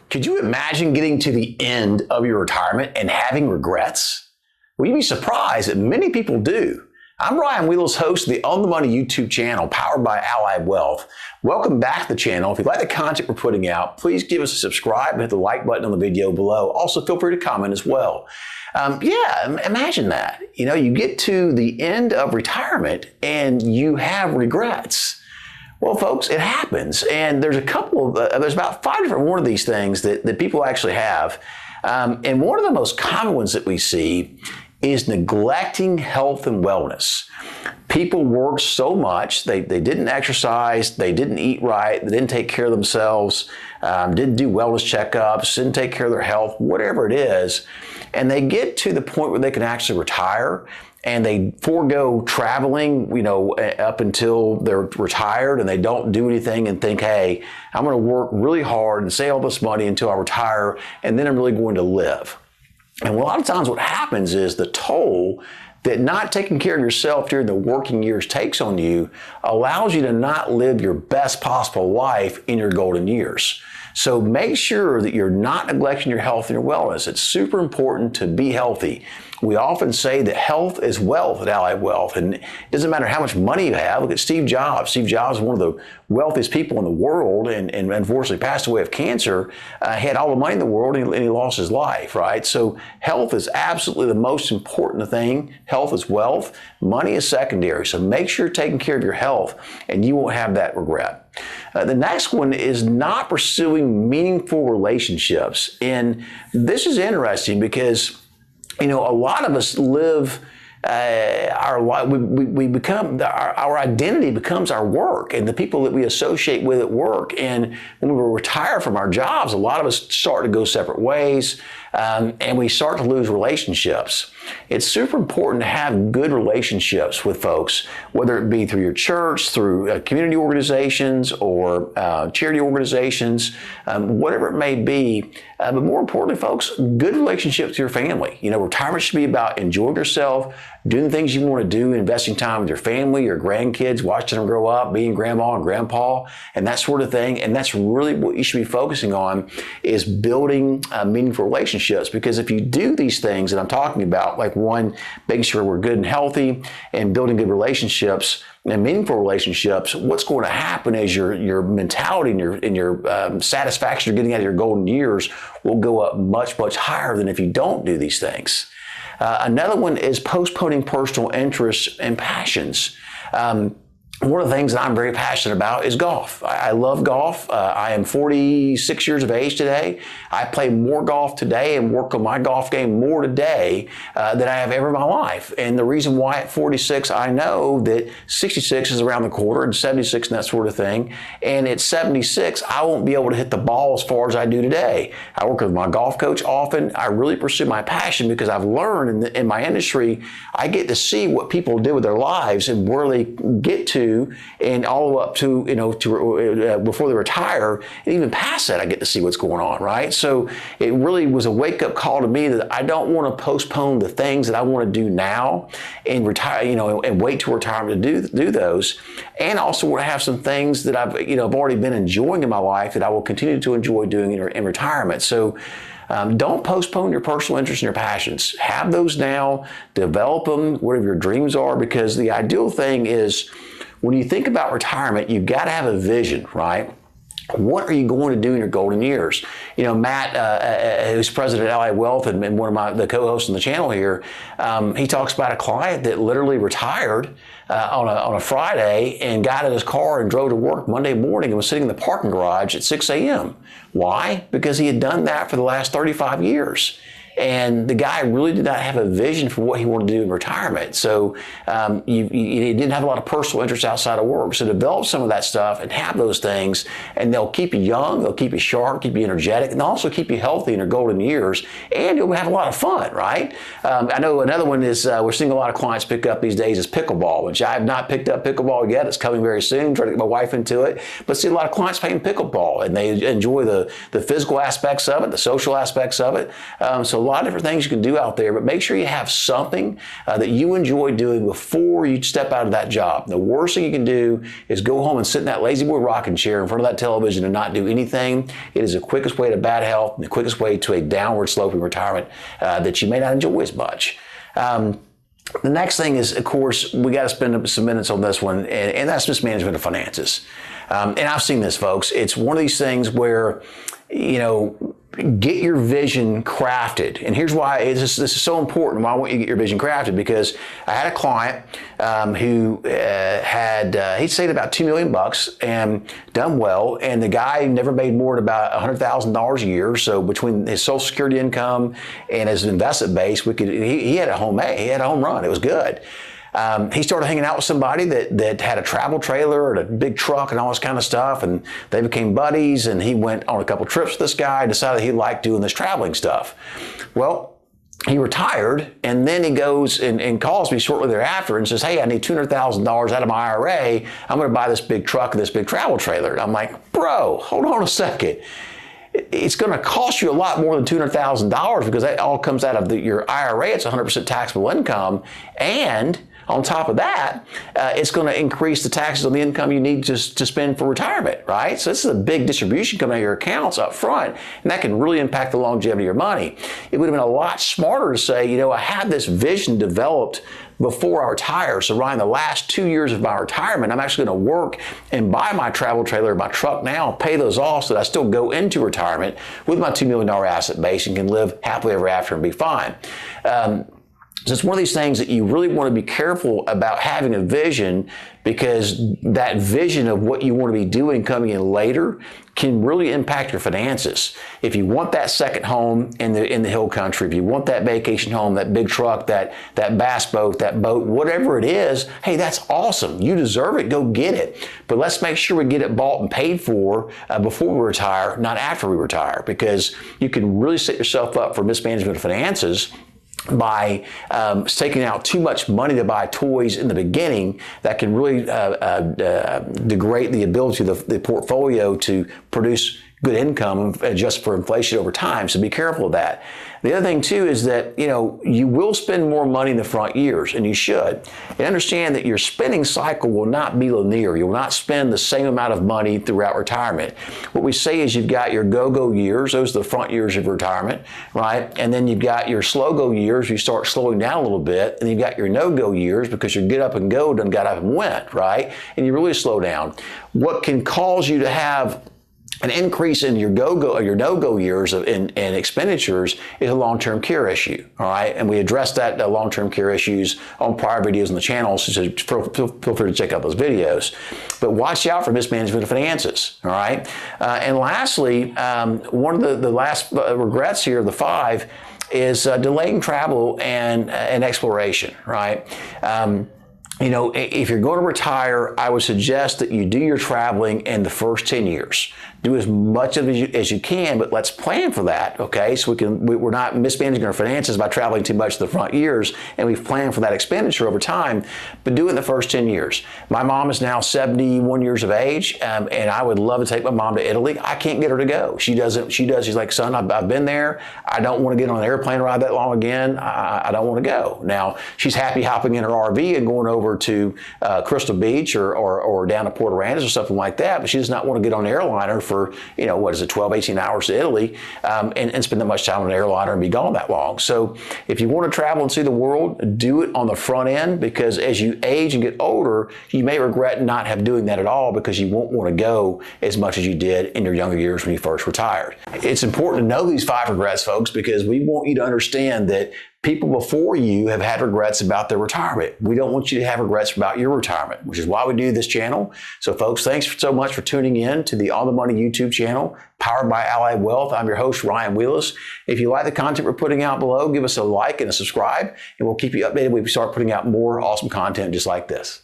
Could you imagine getting to the end of your retirement and having regrets? Well, you'd be surprised that many people do. I'm Ryan Wheelos, host of the On the Money YouTube channel powered by Allied Wealth. Welcome back to the channel. If you like the content we're putting out, please give us a subscribe and hit the like button on the video below. Also, feel free to comment as well. Imagine that. You get to the end of retirement and you have regrets. Well, folks, it happens. And there's there's about 5 different one of these things that people actually have. And one of the most common ones that we see is neglecting health and wellness. People work so much, they didn't exercise, they didn't eat right, they didn't take care of themselves, didn't do wellness checkups, didn't take care of their health, whatever it is. And they get to the point where they can actually retire and they forego traveling, up until they're retired, and they don't do anything and think, hey, I'm going to work really hard and save all this money until I retire, and then I'm really going to live. And a lot of times what happens is the toll that not taking care of yourself during the working years takes on you allows you to not live your best possible life in your golden years. So make sure that you're not neglecting your health and your wellness. It's super important to be healthy. We often say that health is wealth at Allied Wealth, and it doesn't matter how much money you have. Look at Steve Jobs. Steve Jobs is one of the wealthiest people in the world, and unfortunately passed away of cancer. He had all the money in the world, and he lost his life, right? So health is absolutely the most important thing. Health is wealth. Money is secondary. So make sure you're taking care of your health, and you won't have that regret. The next one is not pursuing meaningful relationships. And this is interesting because a lot of us live our life. We become our identity becomes our work and the people that we associate with at work. And when we retire from our jobs, a lot of us start to go separate ways, and we start to lose relationships. It's super important to have good relationships with folks, whether it be through your church, through community organizations, or charity organizations, whatever it may be. But more importantly, folks, good relationships with your family. Retirement should be about enjoying yourself, doing the things you want to do, investing time with your family, your grandkids, watching them grow up, being grandma and grandpa, and that sort of thing. And that's really what you should be focusing on, is building meaningful relationships. Because if you do these things that I'm talking about, like one, making sure we're good and healthy and building good relationships and meaningful relationships, what's going to happen is your mentality and your satisfaction you're getting out of your golden years will go up much, much higher than if you don't do these things. Another one is postponing personal interests and passions. One of the things that I'm very passionate about is golf. I love golf. I am 46 years of age today. I play more golf today and work on my golf game more today than I have ever in my life. And the reason why at 46, I know that 66 is around the corner and 76 and that sort of thing. And at 76, I won't be able to hit the ball as far as I do today. I work with my golf coach often. I really pursue my passion because I've learned in my industry, I get to see what people do with their lives and where they get to, and all the way up to, before they retire, and even past that, I get to see what's going on, right? So it really was a wake-up call to me that I don't want to postpone the things that I want to do now and retire, and wait till retirement to do those. And also want to have some things that I've already been enjoying in my life that I will continue to enjoy doing in retirement. So don't postpone your personal interests and your passions. Have those now, develop them, whatever your dreams are, because the ideal thing is, when you think about retirement, you've got to have a vision, right? What are you going to do in your golden years? Matt, who's president of Allied Wealth and one of the co-hosts on the channel here, he talks about a client that literally retired on a Friday and got in his car and drove to work Monday morning and was sitting in the parking garage at 6 a.m. Why? Because he had done that for the last 35 years. And the guy really did not have a vision for what he wanted to do in retirement. So he didn't have a lot of personal interests outside of work. So develop some of that stuff and have those things, and they'll keep you young, they'll keep you sharp, keep you energetic, and they'll also keep you healthy in your golden years, and you'll have a lot of fun, right? I know another one is we're seeing a lot of clients pick up these days is pickleball, which I have not picked up pickleball yet. It's coming very soon. I'm trying to get my wife into it. But see a lot of clients playing pickleball, and they enjoy the physical aspects of it, the social aspects of it. So lot of different things you can do out there, but make sure you have something that you enjoy doing before you step out of that job. The worst thing you can do is go home and sit in that lazy boy rocking chair in front of that television and not do anything. It is the quickest way to bad health and the quickest way to a downward sloping retirement that you may not enjoy as much. The next thing is, of course, we got to spend some minutes on this one, and that's mismanagement of finances. And I've seen this, folks. It's one of these things where, get your vision crafted. And here's why this is so important. Why I want you to get your vision crafted, because I had a client who he'd saved about $2 million and done well. And the guy never made more than about $100,000 a year. So between his Social Security income and his investment base, he had a home run. It was good. He started hanging out with somebody that had a travel trailer and a big truck and all this kind of stuff, and they became buddies, and he went on a couple trips with this guy, decided he liked doing this traveling stuff. Well, he retired, and then he goes and calls me shortly thereafter and says, hey, I need $200,000 out of my IRA. I'm going to buy this big truck and this big travel trailer. And I'm like, bro, hold on a second. It's going to cost you a lot more than $200,000 because that all comes out of your IRA. It's 100% taxable income. And on top of that, it's going to increase the taxes on the income you need to spend for retirement, right? So this is a big distribution coming out of your accounts up front, and that can really impact the longevity of your money. It would have been a lot smarter to say, I had this vision developed before I retire. So around the last 2 years of my retirement, I'm actually going to work and buy my travel trailer, my truck now, pay those off so that I still go into retirement with my $2 million asset base and can live happily ever after and be fine. So it's one of these things that you really want to be careful about having a vision, because that vision of what you want to be doing coming in later can really impact your finances. If you want that second home in the hill country, if you want that vacation home, that big truck, that bass boat, that boat, whatever it is, hey, that's awesome. You deserve it. Go get it. But let's make sure we get it bought and paid for before we retire, not after we retire, because you can really set yourself up for mismanagement of finances by taking out too much money to buy toys in the beginning. That can really degrade the ability of the portfolio to produce good income and adjust for inflation over time. So be careful of that. The other thing too is that, you will spend more money in the front years, and you should. And understand that your spending cycle will not be linear. You will not spend the same amount of money throughout retirement. What we say is you've got your go-go years. Those are the front years of retirement, right? And then you've got your slow-go years. You start slowing down a little bit. And you've got your no-go years, because your get up and go done got up and went, right? And you really slow down. What can cause you to have an increase in your go-go or your no-go years and expenditures is a long-term care issue, all right? And we addressed that long-term care issues on prior videos on the channel, so feel free to check out those videos. But watch out for mismanagement of finances, all right? And lastly, one of the last regrets here of the 5 is delaying travel and exploration, right? If you're going to retire, I would suggest that you do your traveling in the first 10 years. Do as much of it as you can, but let's plan for that, okay? So we're not mismanaging our finances by traveling too much in the front years, and we've planned for that expenditure over time, but do it in the first 10 years. My mom is now 71 years of age, and I would love to take my mom to Italy. I can't get her to go. She does. She's like, son, I've been there. I don't want to get on an airplane ride that long again. I don't want to go. Now, she's happy hopping in her RV and going over to Crystal Beach or down to Port Aransas or something like that, but she does not want to get on an airliner for, 12, 18 hours to Italy and spend that much time on an airliner and be gone that long. So if you want to travel and see the world, do it on the front end, because as you age and get older, you may regret not doing that at all, because you won't want to go as much as you did in your younger years when you first retired. It's important to know these 5 regrets, folks, because we want you to understand that people before you have had regrets about their retirement. We don't want you to have regrets about your retirement, which is why we do this channel. So folks, thanks so much for tuning in to the On the Money YouTube channel, powered by Allied Wealth. I'm your host, Ryan Wheelis. If you like the content we're putting out below, give us a like and a subscribe, and we'll keep you updated when we start putting out more awesome content just like this.